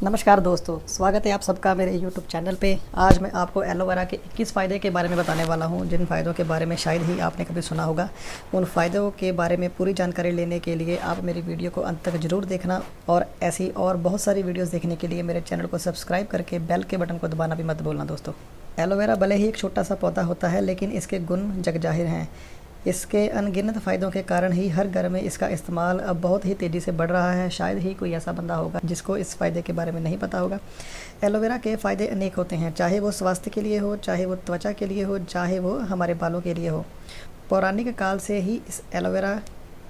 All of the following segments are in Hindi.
नमस्कार दोस्तों, स्वागत है आप सबका मेरे YouTube चैनल पे। आज मैं आपको एलोवेरा के 21 फ़ायदे के बारे में बताने वाला हूं, जिन फ़ायदों के बारे में शायद ही आपने कभी सुना होगा। उन फ़ायदों के बारे में पूरी जानकारी लेने के लिए आप मेरी वीडियो को अंत तक ज़रूर देखना और ऐसी और बहुत सारी वीडियोज़ देखने के लिए मेरे चैनल को सब्सक्राइब करके बेल के बटन को दबाना भी मत भूलना दोस्तों। एलोवेरा भले ही एक छोटा सा पौधा होता है, लेकिन इसके गुण जगजाहिर हैं। इसके अनगिनत फ़ायदों के कारण ही हर घर में इसका इस्तेमाल अब बहुत ही तेज़ी से बढ़ रहा है। शायद ही कोई ऐसा बंदा होगा जिसको इस फ़ायदे के बारे में नहीं पता होगा। एलोवेरा के फ़ायदे अनेक होते हैं, चाहे वो स्वास्थ्य के लिए हो, चाहे वो त्वचा के लिए हो, चाहे वो हमारे बालों के लिए हो। पौराणिक काल से ही इस एलोवेरा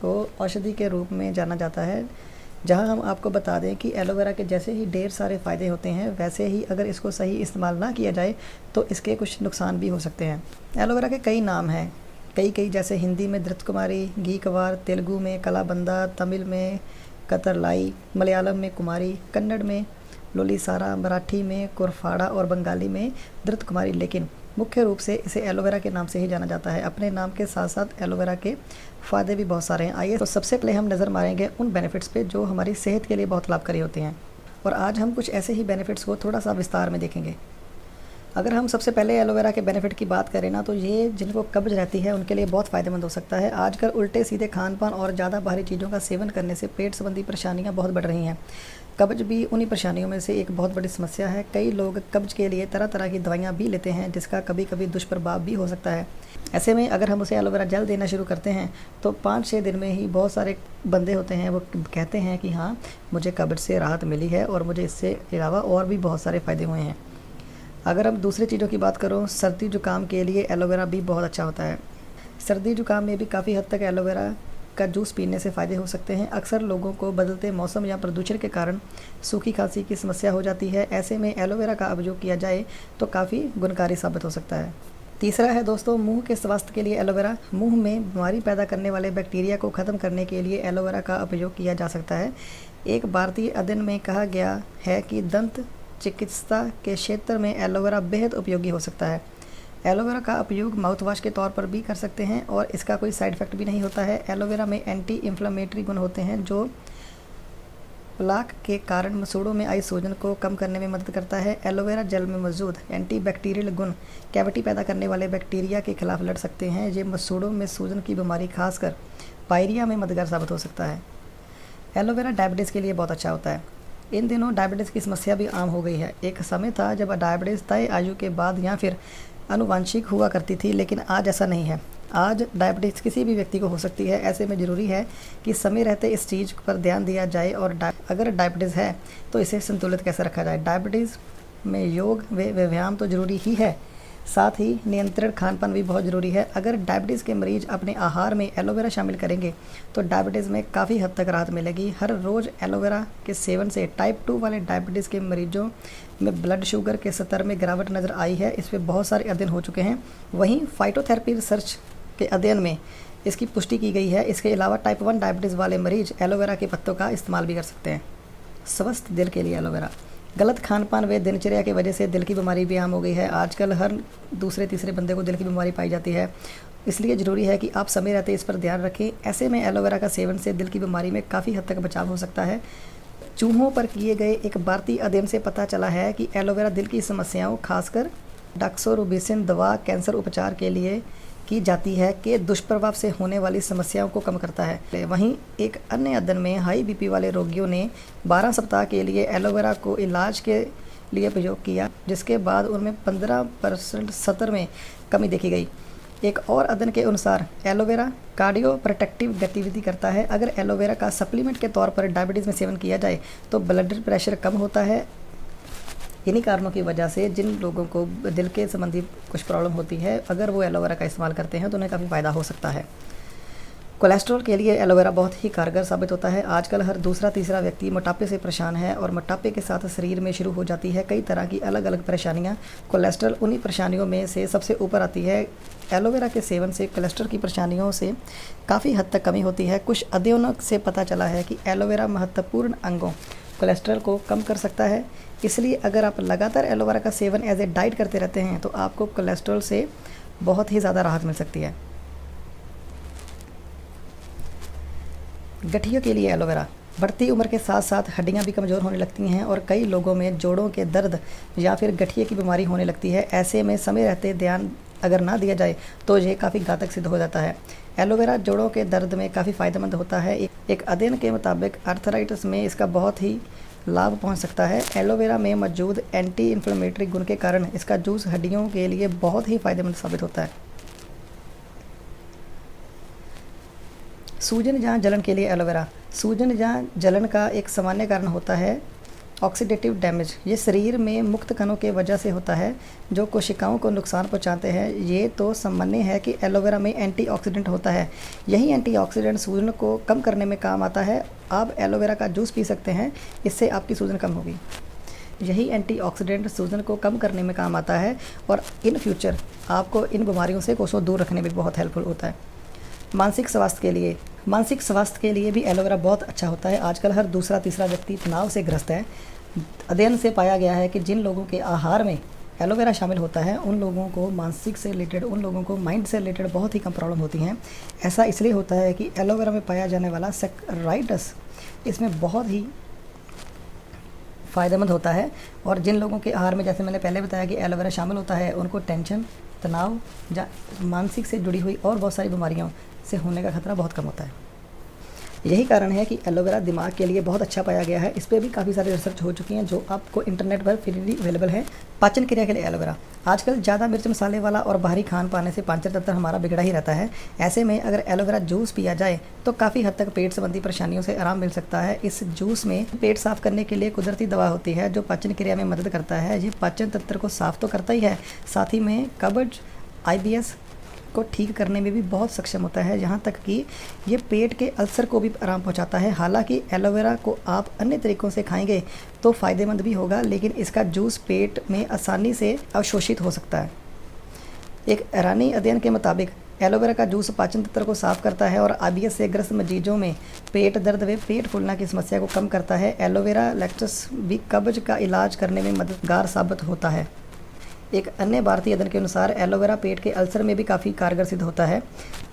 को औषधि के रूप में जाना जाता है। जहां हम आपको बता दें कि एलोवेरा के जैसे ही ढेर सारे फ़ायदे होते हैं, वैसे ही अगर इसको सही इस्तेमाल ना किया जाए तो इसके कुछ नुकसान भी हो सकते हैं। एलोवेरा के कई नाम हैं, कई जैसे हिंदी में धृतकुमारी, घीकवार, तेलुगु में कलाबंदा, तमिल में कतरलाई, मलयालम में कुमारी, कन्नड़ में लोलीसारा, मराठी में कुरफाड़ा और बंगाली में धृतकुमारी। लेकिन मुख्य रूप से इसे एलोवेरा के नाम से ही जाना जाता है। अपने नाम के साथ साथ एलोवेरा के फ़ायदे भी बहुत सारे हैं। आइए तो सबसे पहले हम नज़र मारेंगे उन बेनिफिट्स पे जो हमारी सेहत के लिए बहुत लाभकारी होते हैं। और आज हम कुछ ऐसे ही बेनिफिट्स को थोड़ा सा विस्तार में देखेंगे। अगर हम सबसे पहले एलोवेरा के बेनिफिट की बात करें ना, तो ये जिनको कब्ज़ रहती है उनके लिए बहुत फ़ायदेमंद हो सकता है। आजकल उल्टे सीधे खान पान और ज़्यादा बाहरी चीज़ों का सेवन करने से पेट संबंधी परेशानियां बहुत बढ़ रही हैं। कब्ज़ भी उन्हीं परेशानियों में से एक बहुत बड़ी समस्या है। कई लोग कब्ज़ के लिए तरह तरह की दवाइयाँ भी लेते हैं, जिसका कभी कभी दुष्प्रभाव भी हो सकता है। ऐसे में अगर हम उसे एलोवेरा जेल देना शुरू करते हैं तो 5-6 दिन में ही बहुत सारे बंदे होते हैं वो कहते हैं कि हाँ, मुझे कब्ज़ से राहत मिली है और मुझे इससे अलावा और भी बहुत सारे फ़ायदे हुए हैं। अगर हम दूसरी चीज़ों की बात करूँ, सर्दी जुकाम के लिए एलोवेरा भी बहुत अच्छा होता है। सर्दी जुकाम में भी काफ़ी हद तक एलोवेरा का जूस पीने से फ़ायदे हो सकते हैं। अक्सर लोगों को बदलते मौसम या प्रदूषण के कारण सूखी खांसी की समस्या हो जाती है। ऐसे में एलोवेरा का उपयोग किया जाए तो काफ़ी गुणकारी साबित हो सकता है। तीसरा है दोस्तों, मुंह के स्वास्थ्य के लिए एलोवेरा। मुंह में बीमारी पैदा करने वाले बैक्टीरिया को ख़त्म करने के लिए एलोवेरा का उपयोग किया जा सकता है। एक भारतीय अध्ययन में कहा गया है कि दंत चिकित्सा के क्षेत्र में एलोवेरा बेहद उपयोगी हो सकता है। एलोवेरा का उपयोग माउथ वॉश के तौर पर भी कर सकते हैं और इसका कोई साइड इफ़ेक्ट भी नहीं होता है। एलोवेरा में एंटी इन्फ्लेमेटरी गुण होते हैं जो प्लाक के कारण मसूड़ों में आई सूजन को कम करने में मदद करता है। एलोवेरा जेल में मौजूद एंटीबैक्टीरियल गुण कैविटी पैदा करने वाले बैक्टीरिया के खिलाफ लड़ सकते हैं। ये मसूड़ों में सूजन की बीमारी, खासकर पायरिया में मददगार साबित हो सकता है। एलोवेरा डायबिटीज़ के लिए बहुत अच्छा होता है। इन दिनों डायबिटीज़ की समस्या भी आम हो गई है। एक समय था जब डायबिटीज़ तय आयु के बाद या फिर आनुवांशिक हुआ करती थी, लेकिन आज ऐसा नहीं है। आज डायबिटीज़ किसी भी व्यक्ति को हो सकती है। ऐसे में ज़रूरी है कि समय रहते इस चीज़ पर ध्यान दिया जाए और अगर डायबिटीज़ है तो इसे संतुलित कैसे रखा जाए। डायबिटीज़ में योग व व्यायाम तो ज़रूरी ही है, साथ ही नियंत्रण खान पान भी बहुत ज़रूरी है। अगर डायबिटीज़ के मरीज़ अपने आहार में एलोवेरा शामिल करेंगे तो डायबिटीज़ में काफ़ी हद तक राहत मिलेगी। हर रोज़ एलोवेरा के सेवन से टाइप 2 वाले डायबिटीज़ के मरीजों में ब्लड शुगर के स्तर में गिरावट नज़र आई है। इस पर बहुत सारे अध्ययन हो चुके हैं। वहीं फाइटोथेरेपी रिसर्च के अध्ययन में इसकी पुष्टि की गई है। इसके अलावा टाइप 1 डायबिटीज़ वाले मरीज एलोवेरा के पत्तों का इस्तेमाल भी कर सकते हैं। स्वस्थ दिल के लिए एलोवेरा। गलत खान पान व दिनचर्या की वजह से दिल की बीमारी भी आम हो गई है। आजकल हर दूसरे तीसरे बंदे को दिल की बीमारी पाई जाती है, इसलिए ज़रूरी है कि आप समय रहते इस पर ध्यान रखें। ऐसे में एलोवेरा का सेवन से दिल की बीमारी में काफ़ी हद तक बचाव हो सकता है। चूहों पर किए गए एक भारतीय अध्ययन से पता चला है कि एलोवेरा दिल की समस्याओं, खासकर डॉक्सोरोबिसिन दवा कैंसर उपचार के लिए की जाती है, के दुष्प्रभाव से होने वाली समस्याओं को कम करता है। वहीं एक अन्य अध्ययन में हाई बीपी वाले रोगियों ने 12 सप्ताह के लिए एलोवेरा को इलाज के लिए प्रयोग किया, जिसके बाद उनमें 15% सतर में कमी देखी गई। एक और अध्ययन के अनुसार एलोवेरा कार्डियो प्रोटेक्टिव गतिविधि करता है। अगर एलोवेरा का सप्लीमेंट के तौर पर डायबिटीज़ में सेवन किया जाए तो ब्लड प्रेशर कम होता है। इन्हीं कारणों की वजह से जिन लोगों को दिल के संबंधी कुछ प्रॉब्लम होती है, अगर वो एलोवेरा का इस्तेमाल करते हैं तो उन्हें काफ़ी फ़ायदा हो सकता है। कोलेस्ट्रॉल के लिए एलोवेरा बहुत ही कारगर साबित होता है। आजकल हर दूसरा तीसरा व्यक्ति मोटापे से परेशान है और मोटापे के साथ शरीर में शुरू हो जाती है कई तरह की अलग अलग परेशानियां। कोलेस्ट्रॉल उन्हीं परेशानियों में से सबसे ऊपर आती है। एलोवेरा के सेवन से कोलेस्ट्रॉल की परेशानियों से काफ़ी हद तक कमी होती है। कुछ अध्ययनों से पता चला है कि एलोवेरा महत्वपूर्ण अंगों कोलेस्ट्रॉल को कम कर सकता है। इसलिए अगर आप लगातार एलोवेरा का सेवन एज ए डाइट करते रहते हैं तो आपको कोलेस्ट्रॉल से बहुत ही ज़्यादा राहत मिल सकती है। गठिया के लिए एलोवेरा। बढ़ती उम्र के साथ साथ हड्डियां भी कमज़ोर होने लगती हैं और कई लोगों में जोड़ों के दर्द या फिर गठिए की बीमारी होने लगती है। ऐसे में समय रहते ध्यान अगर ना दिया जाए तो ये काफ़ी घातक सिद्ध हो जाता है। एलोवेरा जोड़ों के दर्द में काफ़ी फ़ायदेमंद होता है। एक अध्ययन के मुताबिक आर्थराइटिस में इसका बहुत ही लाभ पहुंच सकता है। एलोवेरा में मौजूद एंटी इन्फ्लेमेटरी गुण के कारण इसका जूस हड्डियों के लिए बहुत ही फ़ायदेमंद साबित होता है। सूजन या जलन के लिए एलोवेरा। सूजन या जलन का एक सामान्य कारण होता है ऑक्सीडेटिव डैमेज। ये शरीर में मुक्त कणों के वजह से होता है जो कोशिकाओं को नुकसान पहुंचाते हैं। ये तो सामान्य है कि एलोवेरा में एंटीऑक्सीडेंट होता है। यही एंटीऑक्सीडेंट सूजन को कम करने में काम आता है। आप एलोवेरा का जूस पी सकते हैं, इससे आपकी सूजन कम होगी। यही एंटीऑक्सीडेंट सूजन को कम करने में काम आता है और इन फ्यूचर आपको इन बीमारियों से कोसों दूर रखने में बहुत हेल्पफुल होता है। मानसिक स्वास्थ्य के लिए भी एलोवेरा बहुत अच्छा होता है। आजकल हर दूसरा तीसरा व्यक्ति तनाव से ग्रस्त है। अध्ययन से पाया गया है कि जिन लोगों के आहार में एलोवेरा शामिल होता है उन लोगों को मानसिक से रिलेटेड, उन लोगों को माइंड से रिलेटेड बहुत ही कम प्रॉब्लम होती हैं। ऐसा इसलिए होता है कि एलोवेरा में पाया जाने वाला सैकराइड्स इसमें बहुत ही फ़ायदेमंद होता है। और जिन लोगों के आहार में, जैसे मैंने पहले बताया कि एलोवेरा शामिल होता है, उनको टेंशन, तनाव या मानसिक से जुड़ी हुई और बहुत सारी बीमारियों से होने का खतरा बहुत कम होता है। यही कारण है कि एलोवेरा दिमाग के लिए बहुत अच्छा पाया गया है। इस पर भी काफ़ी सारी रिसर्च हो चुकी हैं जो आपको इंटरनेट पर फ्रीली अवेलेबल है। पाचन क्रिया के लिए एलोवेरा। आजकल ज़्यादा मिर्च मसाले वाला और बाहरी खान पाने से पाचन तंत्र हमारा बिगड़ा ही रहता है। ऐसे में अगर एलोवेरा जूस पिया जाए तो काफ़ी हद तक पेट संबंधी परेशानियों से आराम मिल सकता है। इस जूस में पेट साफ करने के लिए कुदरती दवा होती है जो पाचन क्रिया में मदद करता है। ये पाचन तंत्र को साफ तो करता ही है, साथ ही में कब्ज, IBS को ठीक करने में भी बहुत सक्षम होता है। यहाँ तक कि ये पेट के अल्सर को भी आराम पहुँचाता है। हालांकि एलोवेरा को आप अन्य तरीक़ों से खाएंगे तो फ़ायदेमंद भी होगा, लेकिन इसका जूस पेट में आसानी से अवशोषित हो सकता है। एक ईरानी अध्ययन के मुताबिक एलोवेरा का जूस पाचन तंत्र को साफ करता है और IBS से ग्रस्त मरीजों में पेट दर्द व पेट फूलना की समस्या को कम करता है। एलोवेरा लैक्टस भी कब्ज का इलाज करने में मददगार साबित होता है। एक अन्य भारतीय अध्ययन के अनुसार एलोवेरा पेट के अल्सर में भी काफ़ी कारगर सिद्ध होता है।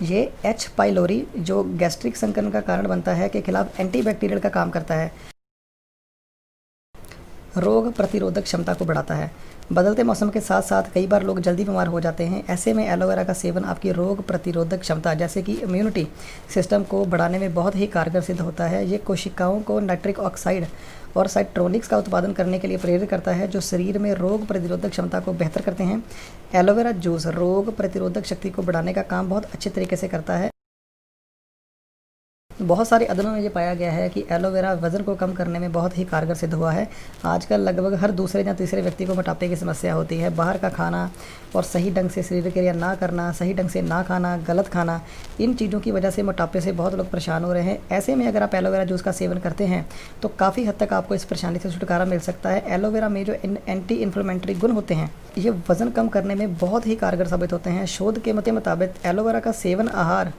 ये H. पाइलोरी जो गैस्ट्रिक संक्रमण का कारण बनता है के खिलाफ एंटीबैक्टीरियल का काम करता है। रोग प्रतिरोधक क्षमता को बढ़ाता है। बदलते मौसम के साथ साथ कई बार लोग जल्दी बीमार हो जाते हैं। ऐसे में एलोवेरा का सेवन आपकी रोग प्रतिरोधक क्षमता जैसे कि इम्यूनिटी सिस्टम को बढ़ाने में बहुत ही कारगर सिद्ध होता है। ये कोशिकाओं को नाइट्रिक ऑक्साइड और साइट्रोनिक्स का उत्पादन करने के लिए प्रेरित करता है जो शरीर में रोग प्रतिरोधक क्षमता को बेहतर करते हैं। एलोवेरा जूस रोग प्रतिरोधक शक्ति को बढ़ाने का काम बहुत अच्छे तरीके से करता है। बहुत सारे अध्ययनों में ये पाया गया है कि एलोवेरा वज़न को कम करने में बहुत ही कारगर सिद्ध हुआ है। आजकल लगभग हर दूसरे या तीसरे व्यक्ति को मोटापे की समस्या होती है। बाहर का खाना और सही ढंग से शरीर क्रिया ना करना, सही ढंग से ना खाना, गलत खाना, इन चीज़ों की वजह से मोटापे से बहुत लोग परेशान हो रहे हैं। ऐसे में अगर आप एलोवेरा जूस का सेवन करते हैं तो काफ़ी हद तक आपको इस परेशानी से छुटकारा मिल सकता है। एलोवेरा में जो एंटी इन्फ्लेमेटरी गुण होते हैं ये वज़न कम करने में बहुत ही कारगर साबित होते हैं। शोध के मुताबिक एलोवेरा का सेवन आहार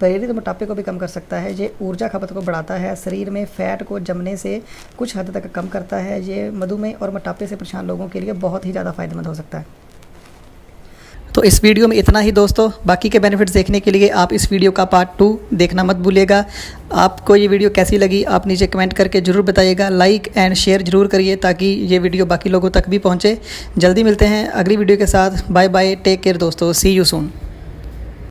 प्रेरित मोटापे को भी कम कर सकता है। ये ऊर्जा खपत को बढ़ाता है, शरीर में फैट को जमने से कुछ हद तक कम करता है। ये मधुमेह और मोटापे से परेशान लोगों के लिए बहुत ही ज़्यादा फायदेमंद हो सकता है। तो इस वीडियो में इतना ही दोस्तों। बाकी के बेनिफिट्स देखने के लिए आप इस वीडियो का पार्ट 2 देखना मत भूलिएगा। आपको ये वीडियो कैसी लगी आप नीचे कमेंट करके ज़रूर बताइएगा। लाइक एंड शेयर ज़रूर करिए ताकि ये वीडियो बाकी लोगों तक भी पहुँचे। जल्दी मिलते हैं अगली वीडियो के साथ। बाय बाय, टेक केयर दोस्तों, सी यू सून।